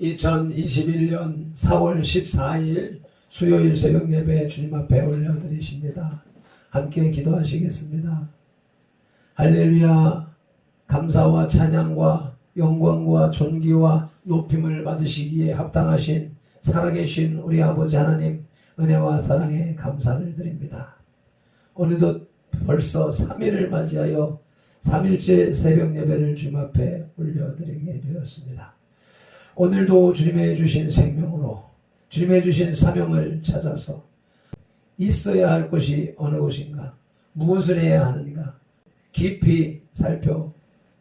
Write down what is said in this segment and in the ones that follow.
2021년 4월 14일 수요일 새벽 예배 주님 앞에 올려드리십니다. 함께 기도하시겠습니다. 할렐루야. 감사와 찬양과 영광과 존귀와 높임을 받으시기에 합당하신 살아계신 우리 아버지 하나님, 은혜와 사랑에 감사를 드립니다. 어느덧 벌써 3일을 맞이하여 3일째 새벽 예배를 주님 앞에 올려드리게 되었습니다. 오늘도 주님의 주신 생명으로 주님의 주신 사명을 찾아서 있어야 할 곳이 어느 곳인가, 무엇을 해야 하는가 깊이 살펴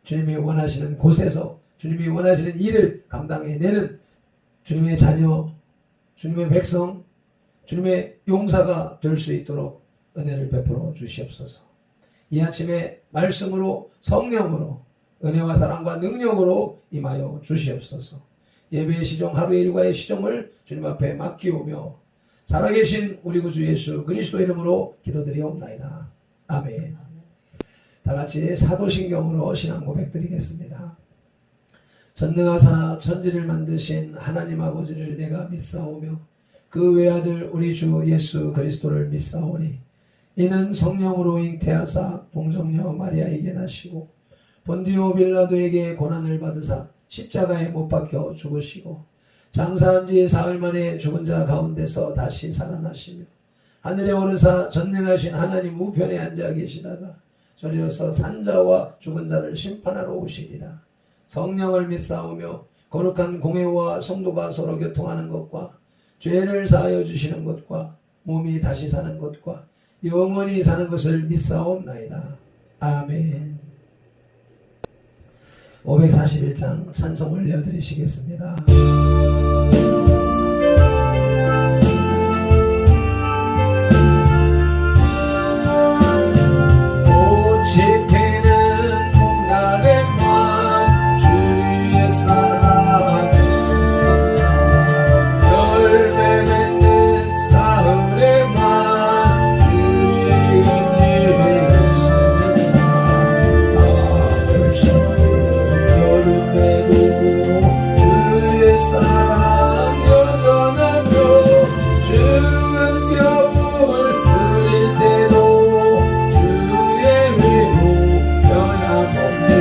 주님이 원하시는 곳에서 주님이 원하시는 일을 감당해내는 주님의 자녀, 주님의 백성, 주님의 용사가 될 수 있도록 은혜를 베풀어 주시옵소서. 이 아침에 말씀으로, 성령으로, 은혜와 사랑과 능력으로 임하여 주시옵소서. 예배의 시종, 하루의 일과의 시종을 주님 앞에 맡기오며 살아계신 우리 구주 예수 그리스도 이름으로 기도드리옵나이다. 아멘. 다같이 사도신경으로 신앙 고백드리겠습니다. 전능하사 천지를 만드신 하나님 아버지를 내가 믿사오며 그 외아들 우리 주 예수 그리스도를 믿사오니 이는 성령으로 잉태하사 동정녀 마리아에게 나시고 본디오 빌라도에게 고난을 받으사 십자가에 못 박혀 죽으시고 장사한 지 사흘 만에 죽은 자 가운데서 다시 살아나시며 하늘에 오르사 전능하신 하나님 우편에 앉아 계시다가 저리로서 산자와 죽은 자를 심판하러 오시리라. 성령을 믿사오며 거룩한 공회와 성도가 서로 교통하는 것과 죄를 사하여 주시는 것과 몸이 다시 사는 것과 영원히 사는 것을 믿사옵나이다. 아멘. 541장 찬송 올려드리시겠습니다. 꽃이 피는 봄날에만 주의 사랑 있습니다. 열매 맺는 가을에만 주의 은혜 있습니다. 나를 여름에도 주의 사랑 여전하며 추운 겨울 그릴 때도 주의 위로 변함없네.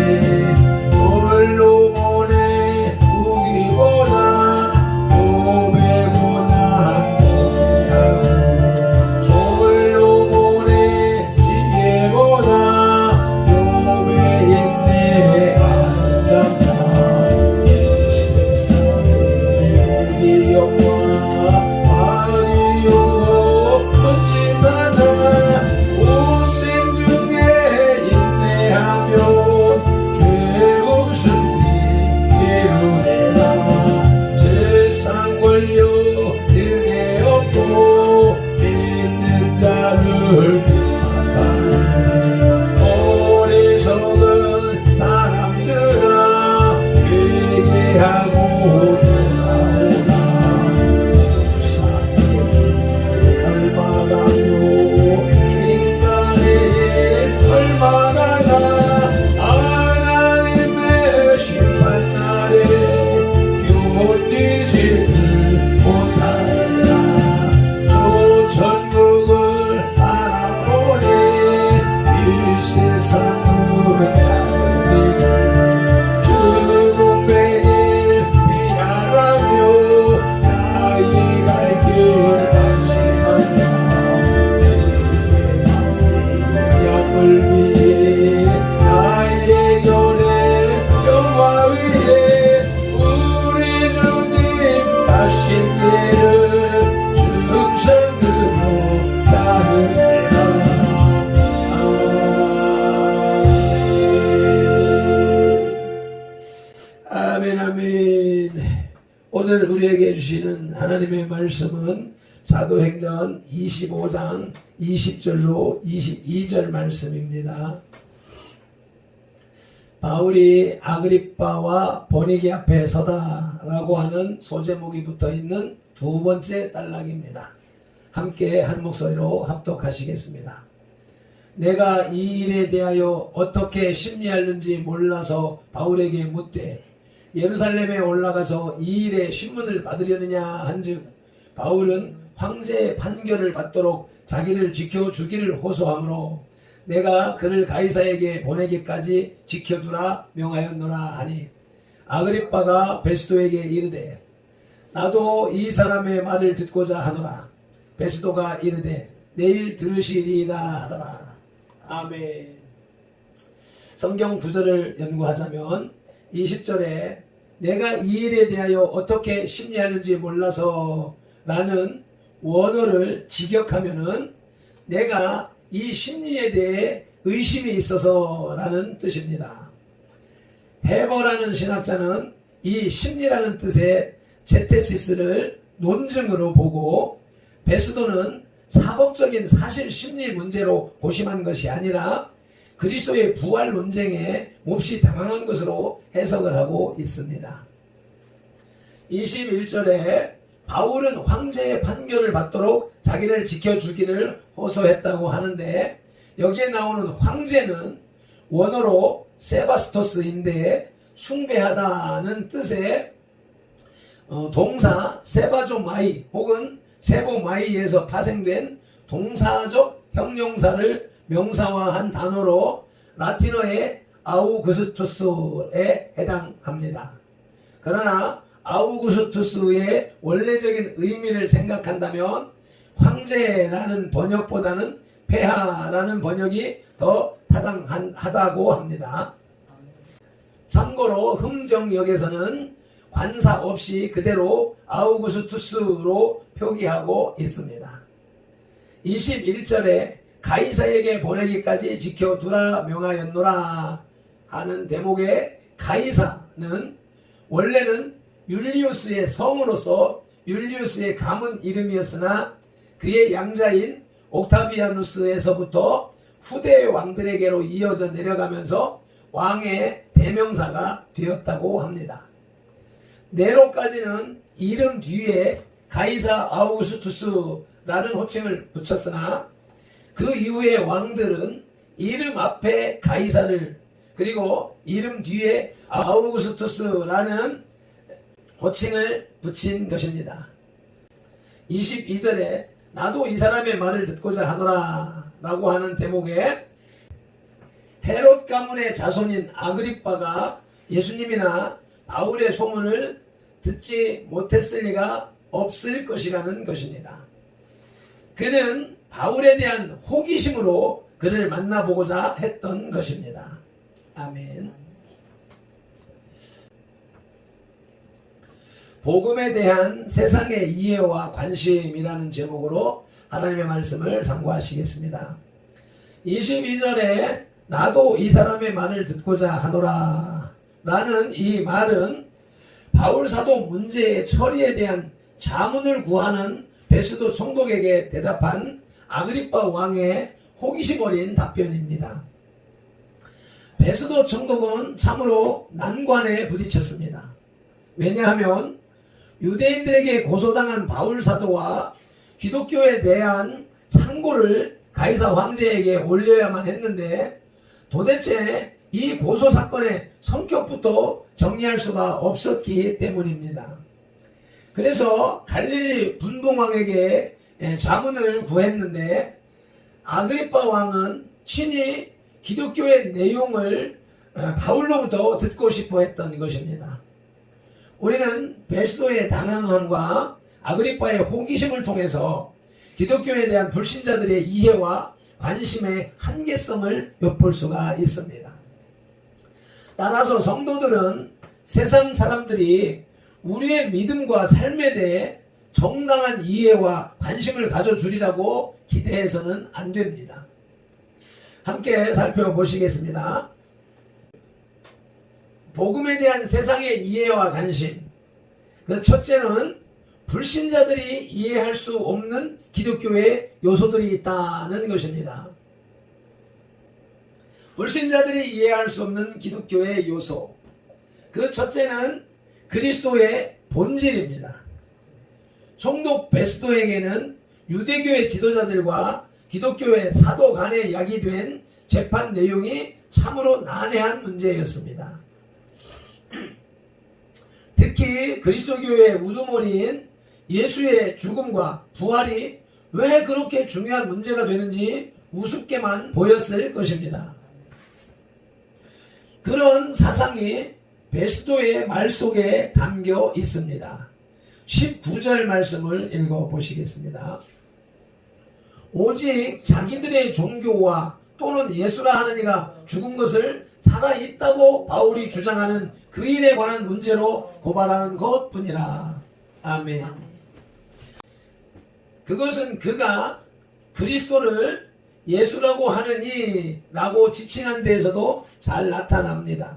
돌로 보내 우기보다 노배보다 고향 돌로 보내 지혜보다 노배 있네. 어리석은 사람들아 회개하고 돌아오라. 우상에게 얼마나요 인간에게 얼마나나 하나님의 심판날에 견디지를 못하리라. 저 천국을 알아보니 이 세상은 죽음 매일 미안하며 나의 갈 길 안심하라. 내게 약을 위해 나의 결에 영화 위에 우리 주님 하신 일을 충성으로 따르리라. 아멘. 아멘. 오늘 우리에게 주시는 하나님의 말씀은 사도행전 25장 20절로 22절 말씀입니다. 바울이 아그리빠와 버니게 앞에 서다라고 하는 소제목이 붙어있는 두 번째 단락입니다. 함께 한 목소리로 합독하시겠습니다. 내가 이 일에 대하여 어떻게 심리하는지 몰라서 바울에게 묻되 예루살렘에 올라가서 이 일의 신문을 받으려느냐 한즉 바울은 황제의 판결을 받도록 자기를 지켜주기를 호소하므로 내가 그를 가이사에게 보내기까지 지켜두라 명하였노라 하니 아그리빠가 베스도에게 이르되 나도 이 사람의 말을 듣고자 하노라. 베스도가 이르되 내일 들으시리이다 하더라. 아멘. 성경 구절을 연구하자면 20절에 내가 이 일에 대하여 어떻게 심리하는지 몰라서 라는 원어를 직역하면은 내가 이 심리에 대해 의심이 있어서 라는 뜻입니다. 헤버라는 신학자는 이 심리라는 뜻의 제테시스를 논증으로 보고 베스도는 사법적인 사실 심리 문제로 고심한 것이 아니라 그리스도의 부활 논쟁에 몹시 당황한 것으로 해석을 하고 있습니다. 21절에 바울은 황제의 판결을 받도록 자기를 지켜주기를 호소했다고 하는데 여기에 나오는 황제는 원어로 세바스토스인데 숭배하다는 뜻의 동사 세바조마이 혹은 세보마이에서 파생된 동사적 형용사를 명사화한 단어로 라틴어의 아우구스투스에 해당합니다. 그러나 아우구스투스의 원래적인 의미를 생각한다면 황제라는 번역보다는 폐하라는 번역이 더 타당하다고 합니다. 참고로 흥정역에서는 관사 없이 그대로 아우구스투스로 표기하고 있습니다. 21절에 가이사에게 보내기까지 지켜두라 명하였노라 하는 대목의 가이사는 원래는 율리우스의 성으로서 율리우스의 가문 이름이었으나 그의 양자인 옥타비아누스에서부터 후대 왕들에게로 이어져 내려가면서 왕의 대명사가 되었다고 합니다. 네로까지는 이름 뒤에 가이사 아우구스투스라는 호칭을 붙였으나 그 이후의 왕들은 이름 앞에 가이사를 그리고 이름 뒤에 아우구스투스라는 호칭을 붙인 것입니다. 22절에 나도 이 사람의 말을 듣고자 하노라 라고 하는 대목에 헤롯 가문의 자손인 아그리빠가 예수님이나 바울의 소문을 듣지 못했을 리가 없을 것이라는 것입니다. 그는 바울에 대한 호기심으로 그를 만나보고자 했던 것입니다. 아멘. 복음에 대한 세상의 이해와 관심이라는 제목으로 하나님의 말씀을 상고하시겠습니다. 22절에 나도 이 사람의 말을 듣고자 하노라 라는 이 말은 바울 사도 문제의 처리에 대한 자문을 구하는 베스도 총독에게 대답한 아그리빠 왕의 호기심 어린 답변입니다. 베스도 총독은 참으로 난관에 부딪혔습니다. 왜냐하면 유대인들에게 고소당한 바울 사도와 기독교에 대한 상고를 가이사 황제에게 올려야만 했는데 도대체 이 고소 사건의 성격부터 정리할 수가 없었기 때문입니다. 그래서 갈릴리 분봉왕에게 자문을 구했는데 아그리빠 왕은 친히 기독교의 내용을 바울로부터 듣고 싶어 했던 것입니다. 우리는 베스도의 당황함과 아그리빠의 호기심을 통해서 기독교에 대한 불신자들의 이해와 관심의 한계성을 엿볼 수가 있습니다. 따라서 성도들은 세상 사람들이 우리의 믿음과 삶에 대해 정당한 이해와 관심을 가져주리라고 기대해서는 안 됩니다. 함께 살펴보시겠습니다. 복음에 대한 세상의 이해와 관심. 그 첫째는 불신자들이 이해할 수 없는 기독교의 요소들이 있다는 것입니다. 불신자들이 이해할 수 없는 기독교의 요소. 그 첫째는 그리스도의 본질입니다. 총독 베스도에게는 유대교의 지도자들과 기독교의 사도 간에 야기된 재판 내용이 참으로 난해한 문제였습니다. 특히 그리스도교의 우두머리인 예수의 죽음과 부활이 왜 그렇게 중요한 문제가 되는지 우습게만 보였을 것입니다. 그런 사상이 베스도의 말 속에 담겨 있습니다. 19절 말씀을 읽어 보시겠습니다. 오직 자기들의 종교와 또는 예수라 하는 이가 죽은 것을 살아있다고 바울이 주장하는 그 일에 관한 문제로 고발하는 것뿐이라. 아멘. 그것은 그가 그리스도를 예수라고 하느니 라고 지칭한 데에서도 잘 나타납니다.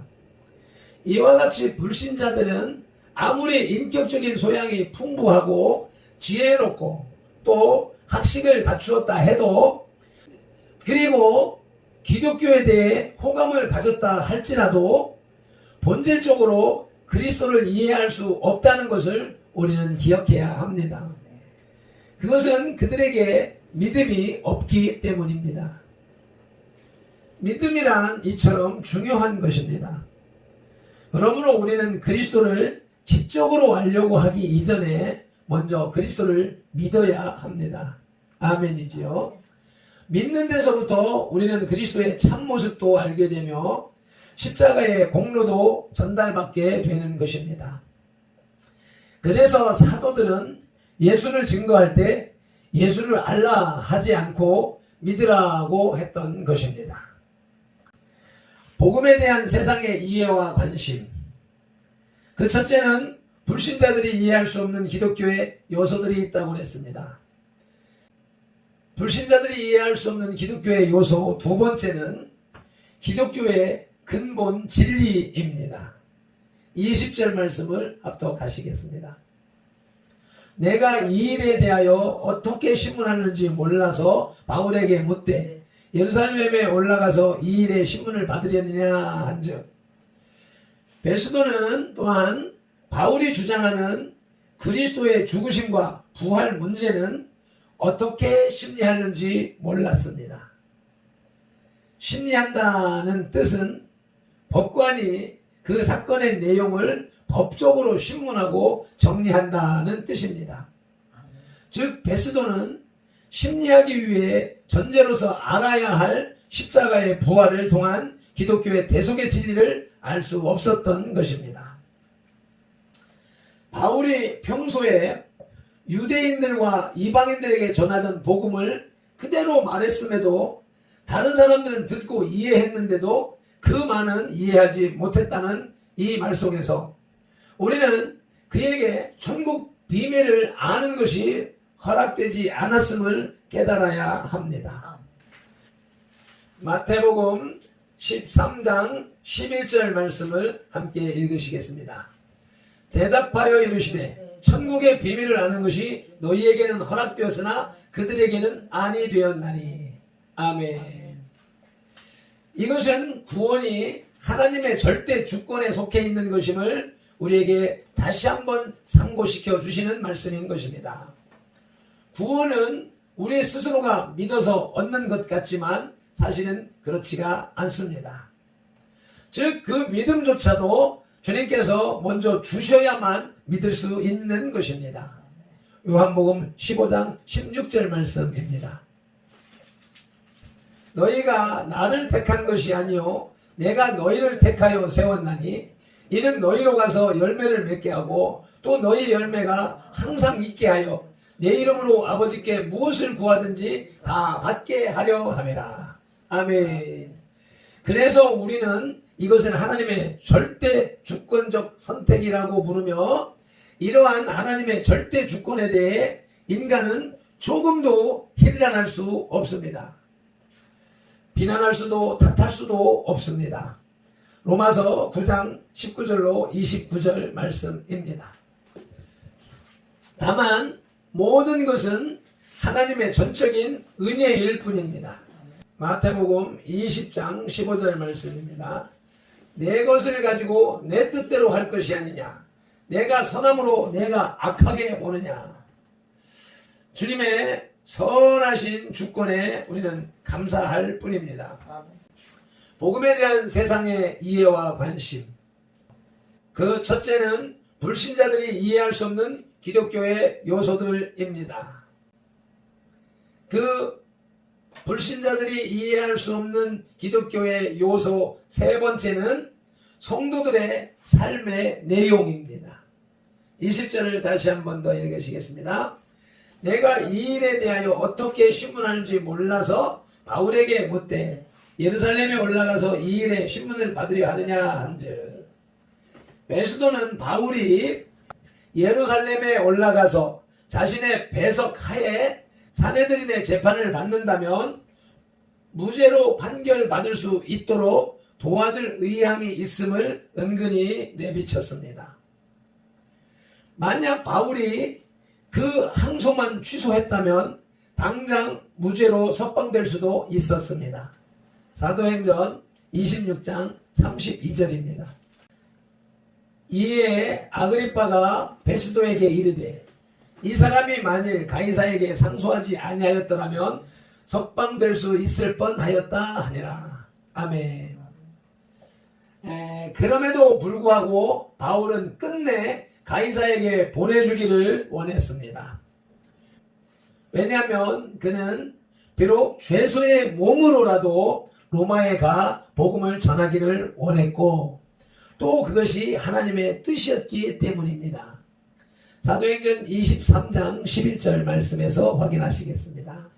이와 같이 불신자들은 아무리 인격적인 소양이 풍부하고 지혜롭고 또 학식을 갖추었다 해도, 그리고 기독교에 대해 호감을 가졌다 할지라도 본질적으로 그리스도를 이해할 수 없다는 것을 우리는 기억해야 합니다. 그것은 그들에게 믿음이 없기 때문입니다. 믿음이란 이처럼 중요한 것입니다. 그러므로 우리는 그리스도를 지적으로 알려고 하기 이전에 먼저 그리스도를 믿어야 합니다. 아멘이지요. 믿는 데서부터 우리는 그리스도의 참모습도 알게 되며 십자가의 공로도 전달받게 되는 것입니다. 그래서 사도들은 예수를 증거할 때 예수를 알라 하지 않고 믿으라고 했던 것입니다. 복음에 대한 세상의 이해와 관심. 그 첫째는 불신자들이 이해할 수 없는 기독교의 요소들이 있다고 했습니다. 불신자들이 이해할 수 없는 기독교의 요소 두 번째는 기독교의 근본 진리입니다. 20절 말씀을 합독하시겠습니다. 내가 이 일에 대하여 어떻게 신문하는지 몰라서 바울에게 묻되 예루살렘에 올라가서 이 일의 신문을 받으려느냐 한즉, 베스도는 또한 바울이 주장하는 그리스도의 죽으심과 부활 문제는 어떻게 심리하는지 몰랐습니다. 심리한다는 뜻은 법관이 그 사건의 내용을 법적으로 신문하고 정리한다는 뜻입니다. 즉 베스도는 심리하기 위해 전제로서 알아야 할 십자가의 부활을 통한 기독교의 대속의 진리를 알 수 없었던 것입니다. 바울이 평소에 유대인들과 이방인들에게 전하던 복음을 그대로 말했음에도 다른 사람들은 듣고 이해했는데도 그 많은 이해하지 못했다는 이 말 속에서 우리는 그에게 천국 비밀을 아는 것이 허락되지 않았음을 깨달아야 합니다. 마태복음 13장 11절 말씀을 함께 읽으시겠습니다. 대답하여 이르시되 천국의 비밀을 아는 것이 너희에게는 허락되었으나 그들에게는 아니 되었나니. 아멘. 이것은 구원이 하나님의 절대 주권에 속해 있는 것임을 우리에게 다시 한번 상고시켜 주시는 말씀인 것입니다. 구원은 우리 스스로가 믿어서 얻는 것 같지만 사실은 그렇지가 않습니다. 즉 그 믿음조차도 주님께서 먼저 주셔야만 믿을 수 있는 것입니다. 요한복음 15장 16절 말씀입니다. 너희가 나를 택한 것이 아니요 내가 너희를 택하여 세웠나니 이는 너희로 가서 열매를 맺게 하고 또 너희 열매가 항상 있게 하여 내 이름으로 아버지께 무엇을 구하든지 다 받게 하려 함이라. 아멘. 그래서 우리는 이것을 하나님의 절대 주권적 선택이라고 부르며 이러한 하나님의 절대 주권에 대해 인간은 조금도 힐난할 수 없습니다. 비난할 수도 탓할 수도 없습니다. 로마서 9장 19절로 29절 말씀입니다. 다만 모든 것은 하나님의 전적인 은혜일 뿐입니다. 마태복음 20장 15절 말씀입니다. 내 것을 가지고 내 뜻대로 할 것이 아니냐. 내가 선함으로 내가 악하게 보느냐. 주님의 선하신 주권에 우리는 감사할 뿐입니다. 복음에 대한 세상의 이해와 관심. 그 첫째는 불신자들이 이해할 수 없는 기독교의 요소들입니다. 그 불신자들이 이해할 수 없는 기독교의 요소 세 번째는 성도들의 삶의 내용입니다. 20절을 다시 한 번 더 읽으시겠습니다. 내가 이 일에 대하여 어떻게 신문하는지 몰라서 바울에게 묻되 예루살렘에 올라가서 이 일에 신문을 받으려 하느냐 한즉, 베스도는 바울이 예루살렘에 올라가서 자신의 배석하에 사내들인의 재판을 받는다면 무죄로 판결받을 수 있도록 도와줄 의향이 있음을 은근히 내비쳤습니다. 만약 바울이 그 항소만 취소했다면 당장 무죄로 석방될 수도 있었습니다. 사도행전 26장 32절입니다. 이에 아그리빠가 베스도에게 이르되 이 사람이 만일 가이사에게 상소하지 아니하였더라면 석방될 수 있을 뻔하였다 하니라. 아멘. 그럼에도 불구하고 바울은 끝내 가이사에게 보내주기를 원했습니다. 왜냐하면 그는 비록 죄수의 몸으로라도 로마에 가 복음을 전하기를 원했고 또 그것이 하나님의 뜻이었기 때문입니다. 사도행전 23장 11절 말씀에서 확인하시겠습니다.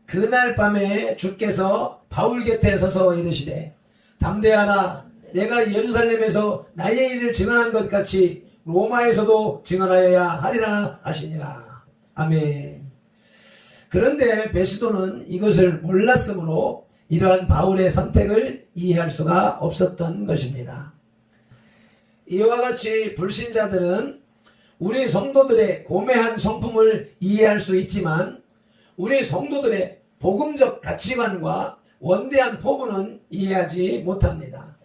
그날 밤에 주께서 바울 곁에 서서 이르시되 담대하라, 내가 예루살렘에서 나의 일을 증언한 것 같이 로마에서도 증언하여야 하리라 하시니라. 아멘. 그런데 베스도는 이것을 몰랐으므로 이러한 바울의 선택을 이해할 수가 없었던 것입니다. 이와 같이 불신자들은 우리 성도들의 고매한 성품을 이해할 수 있지만 우리 성도들의 복음적 가치관과 원대한 포부는 이해하지 못합니다.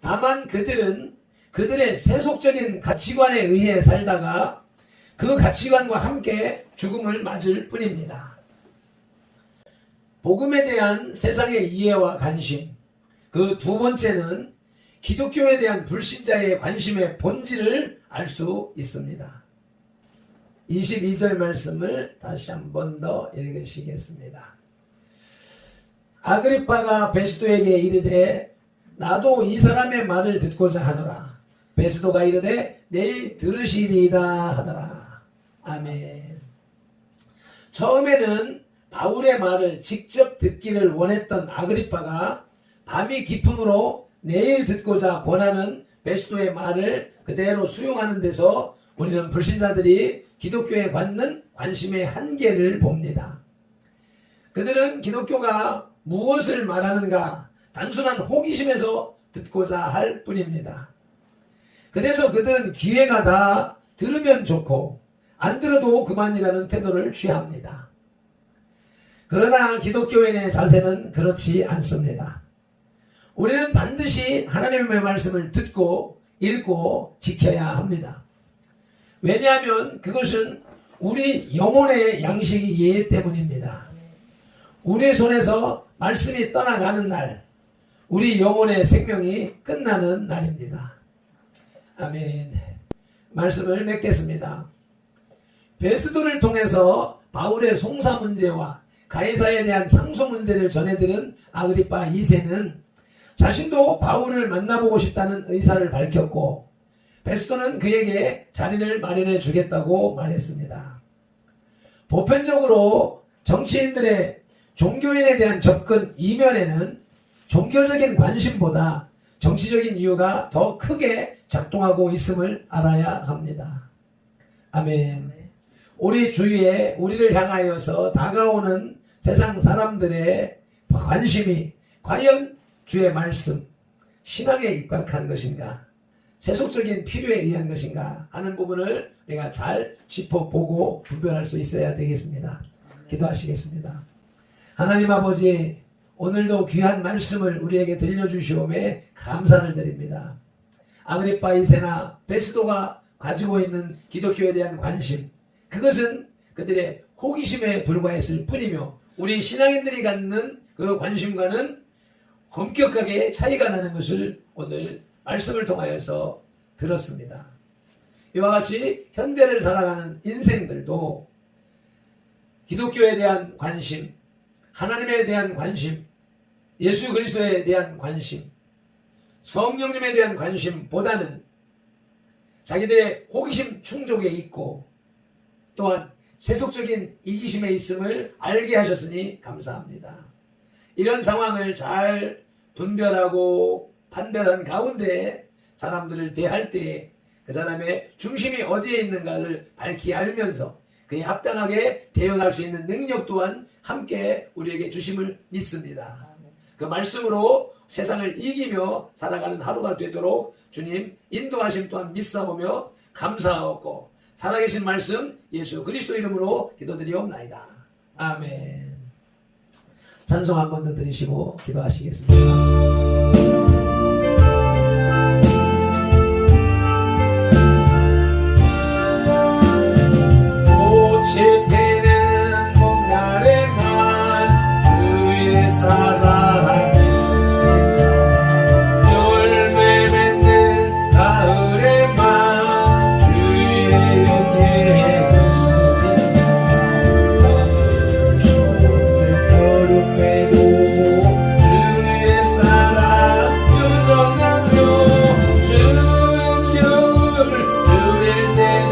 다만 그들은 그들의 세속적인 가치관에 의해 살다가 그 가치관과 함께 죽음을 맞을 뿐입니다. 복음에 대한 세상의 이해와 관심, 그 두 번째는 기독교에 대한 불신자의 관심의 본질을 알 수 있습니다. 22절 말씀을 다시 한 번 더 읽으시겠습니다. 아그리빠가 베스도에게 이르되 나도 이 사람의 말을 듣고자 하노라. 베스도가 이르되 내일 들으시리이다 하더라. 아멘. 처음에는 바울의 말을 직접 듣기를 원했던 아그리빠가 밤이 깊음으로 내일 듣고자 권하는 베스도의 말을 그대로 수용하는 데서 우리는 불신자들이 기독교에 갖는 관심의 한계를 봅니다. 그들은 기독교가 무엇을 말하는가 단순한 호기심에서 듣고자 할 뿐입니다. 그래서 그들은 기회가 다 들으면 좋고 안 들어도 그만이라는 태도를 취합니다. 그러나 기독교인의 자세는 그렇지 않습니다. 우리는 반드시 하나님의 말씀을 듣고 읽고 지켜야 합니다. 왜냐하면 그것은 우리 영혼의 양식이기 때문입니다. 우리 손에서 말씀이 떠나가는 날, 우리 영혼의 생명이 끝나는 날입니다. 아멘. 말씀을 맺겠습니다. 베스도를 통해서 바울의 송사 문제와 가이사에 대한 상소 문제를 전해들은 아그리빠 2세는 자신도 바울을 만나보고 싶다는 의사를 밝혔고 베스도는 그에게 자리를 마련해 주겠다고 말했습니다. 보편적으로 정치인들의 종교인에 대한 접근 이면에는 종교적인 관심보다 정치적인 이유가 더 크게 작동하고 있음을 알아야 합니다. 아멘. 우리 주위에 우리를 향하여서 다가오는 세상 사람들의 관심이 과연 주의 말씀, 신앙에 입각한 것인가, 세속적인 필요에 의한 것인가 하는 부분을 우리가 잘 짚어보고 분별할 수 있어야 되겠습니다. 기도하시겠습니다. 하나님 아버지, 오늘도 귀한 말씀을 우리에게 들려주시오매 감사를 드립니다. 아그리빠 2세나 베스도가 가지고 있는 기독교에 대한 관심, 그것은 그들의 호기심에 불과했을 뿐이며 우리 신앙인들이 갖는 그 관심과는 엄격하게 차이가 나는 것을 오늘 말씀을 통하여서 들었습니다. 이와 같이 현대를 살아가는 인생들도 기독교에 대한 관심, 하나님에 대한 관심, 예수 그리스도에 대한 관심, 성령님에 대한 관심보다는 자기들의 호기심 충족에 있고 또한 세속적인 이기심에 있음을 알게 하셨으니 감사합니다. 이런 상황을 잘 분별하고 판별한 가운데 사람들을 대할 때에 그 사람의 중심이 어디에 있는가를 밝히 알면서 그에 합당하게 대응할 수 있는 능력 또한 함께 우리에게 주심을 믿습니다. 그 말씀으로 세상을 이기며 살아가는 하루가 되도록 주님 인도하심 또한 믿사오며 감사하옵고 살아계신 말씀 예수 그리스도 이름으로 기도드리옵나이다. 아멘. 찬송 한 번 더 드리시고 기도하시겠습니다. 피는 봄날에만 주의 사랑 있습니다. 열매 맺는 가을에만 주의 은혜 있습니다. 쏟는 여름에도 주의 사랑 여전하며 추운 겨울 주릴 때도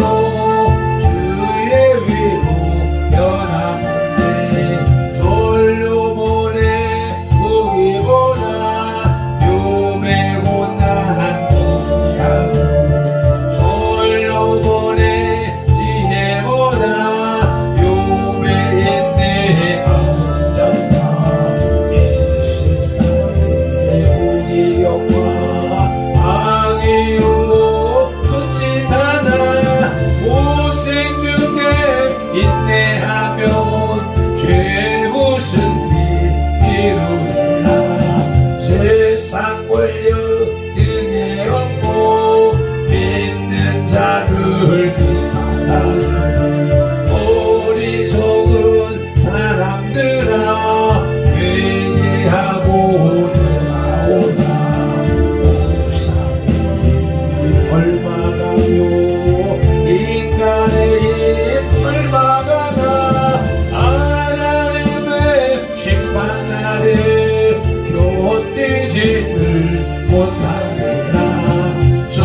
우리 속은 사람들아 회개하고 돌아오라. 우상의 힘 얼마나며 인간의 힘 얼마나 하나님의 심판날에 견디지를 못하리라. 저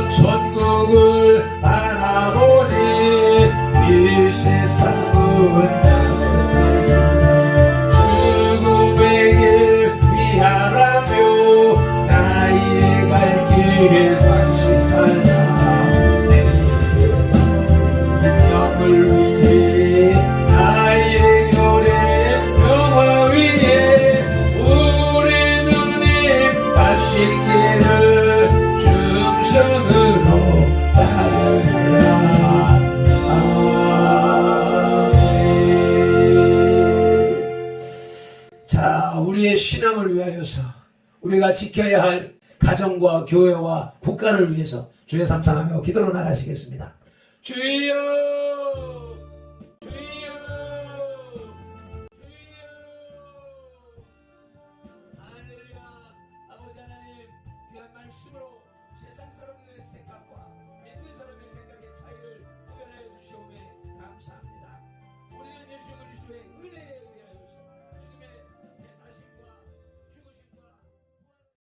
천국을 바라보니 이 세상은 죽음의 길 위하라며 나의 갈 길 받지 말라. 내 영을 위해 나의 결의 영화 위에 우리 주님 가신 길을 충성으로 따르라. 우리의 신앙을 위하여서 우리가 지켜야 할 가정과 교회와 국가를 위해서 주의 삼창하며 기도로 나가시겠습니다. 주여 주여 주여 할렐루야. 아버지 하나님 귀한 말씀으로 세상 사람들의 생각과 믿는 사람의 생각의 차이를 구별하여 주시오매 감사합니다. 우리는 예수 그리스도의 은혜